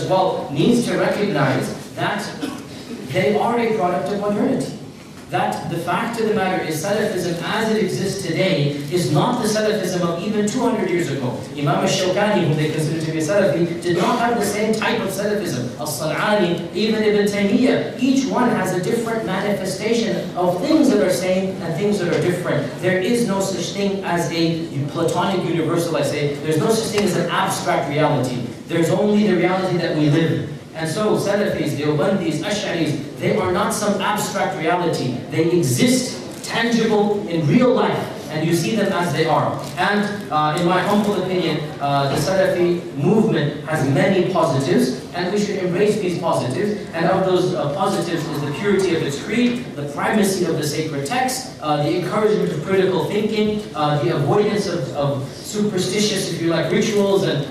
as well needs to recognize that they are a product of modernity. That the fact of the matter is Salafism as it exists today is not the Salafism of even 200 years ago. Imam al-Shawkani, whom they consider to be a Salafi, did not have the same type of Salafism. Al-San'ani, even Ibn Taymiyyah, each one has a different manifestation of things that are same and things that are different. There is no such thing as a Platonic universal, I say. There's no such thing as an abstract reality. There's only the reality that we live. And so Salafis, Deobandis, Ash'aris, they are not some abstract reality. They exist tangible in real life, and you see them as they are. And in my humble opinion, the Salafi movement has many positives, and we should embrace these positives. And of those positives is the purity of its creed, the primacy of the sacred text, the encouragement of critical thinking, the avoidance of superstitious, if you like, rituals and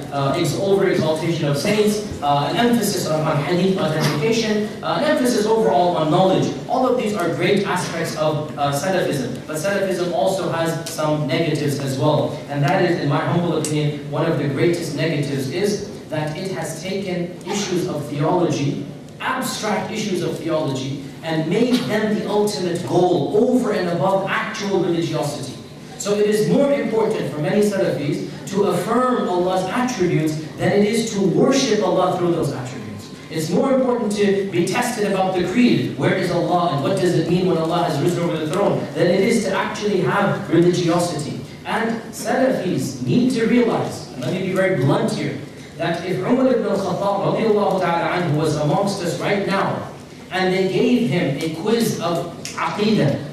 over-exaltation of saints, an emphasis on hadith authentication, an emphasis overall on knowledge. All of these are great aspects of Salafism. But Salafism also has some negatives as well. And that is, in my humble opinion, one of the greatest negatives is that it has taken issues of theology, abstract issues of theology, and made them the ultimate goal over and above actual religiosity. So it is more important for many Salafis to affirm Allah's attributes than it is to worship Allah through those attributes. It's more important to be tested about the creed, where is Allah and what does it mean when Allah has risen over the throne, than it is to actually have religiosity. And Salafis need to realize, and let me be very blunt here, that if Umar al-Khattaab رضي الله عنه was amongst us right now, and they gave him a quiz of Aqeedah,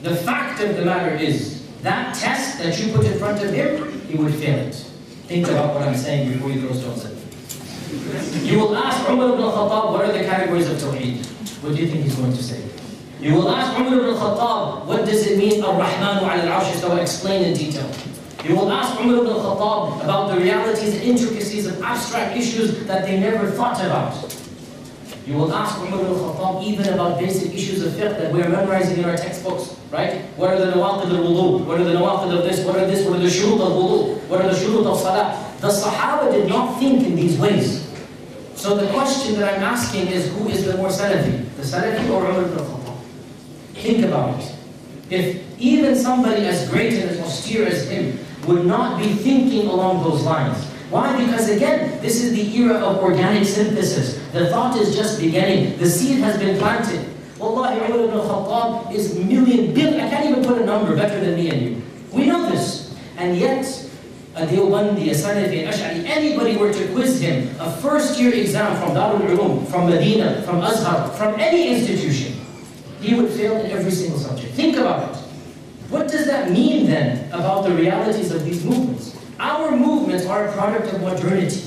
the fact of the matter is, that test that you put in front of him, he would fail it. Think about what I'm saying before you throw stones at me. You will ask Umar ibn al-Khattab, what are the categories of Tawheed? What do you think he's going to say? You will ask Umar ibn al-Khattab, what does it mean, Ar-Rahmanu ala al-Arsh istawa, explain in detail. You will ask Umar ibn al-Khattab about the realities and intricacies of abstract issues that they never thought about. You will ask Umar ibn al-Khattab even about basic issues of fiqh that we are memorizing in our textbooks, right? What are the nawaqid al-wudu? What are the nawaqid of this? What are this? What are the shurut al-wudu? What are the shurut of salah? The Sahaba did not think in these ways. So the question that I'm asking is, who is the more Salafi? The Salafi or Umar ibn al-Khattab? Think about it. If even somebody as great and as austere as him would not be thinking along those lines. Why? Because again, this is the era of organic synthesis. The thought is just beginning. The seed has been planted. Wallahi, Umar ibn al-Khattab is billion, I can't even put a number better than me and you. We know this. And yet, a Deobandi, a Salafi, an Ash'ari, anybody were to quiz him, a first-year exam from Darul Ulum, from Medina, from Azhar, from any institution, he would fail in every single subject. Think about it. What does that mean then about the realities of these movements? Our movements are a product of modernity.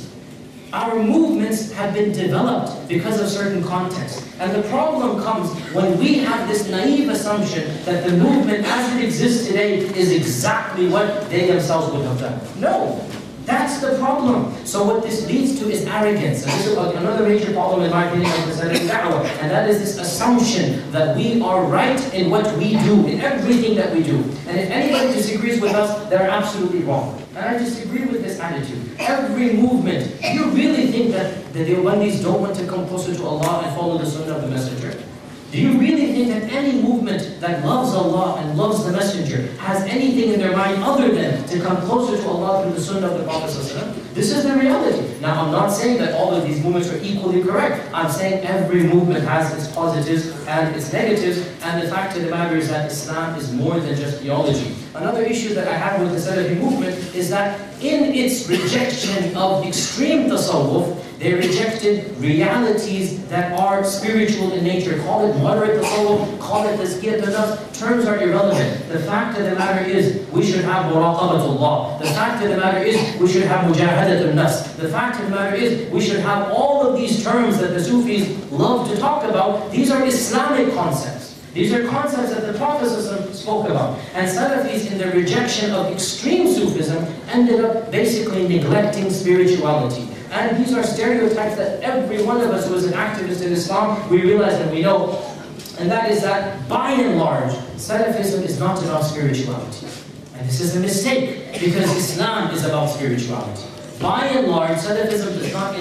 Our movements have been developed because of certain contexts. And the problem comes when we have this naive assumption that the movement as it exists today is exactly what they themselves would have done. No, that's the problem. So what this leads to is arrogance. And this is another major problem in my opinion of the Salafi da'wah. And that is this assumption that we are right in what we do, in everything that we do. And if anybody disagrees with us, they're absolutely wrong. And I disagree with this attitude. Every movement, do you really think that the Deobandis don't want to come closer to Allah and follow the Sunnah of the Messenger? Do you really think that any movement that loves Allah and loves the Messenger has anything in their mind other than to come closer to Allah through the Sunnah of the Prophet ﷺ? This is the reality. Now, I'm not saying that all of these movements are equally correct. I'm saying every movement has its positives and its negatives, and the fact of the matter is that Islam is more than just theology. Another issue that I have with the Salafi movement is that in its rejection of extreme tasawwuf, they rejected realities that are spiritual in nature. Call it moderate tasawwuf, call it tazkiyat al-nafs, terms are irrelevant. The fact of the matter is, we should have muraqabatullah. The fact of the matter is, we should have mujahadat al-nafs. The fact of the matter is, we should have all of these terms that the Sufis love to talk about. These are Islamic concepts. These are concepts that the Prophet spoke about. And Salafis, in their rejection of extreme Sufism, ended up basically neglecting spirituality. And these are stereotypes that every one of us who is an activist in Islam, we realize and we know. And that is that, by and large, Salafism is not about spirituality. And this is a mistake, because Islam is about spirituality. by and large, Salafism does not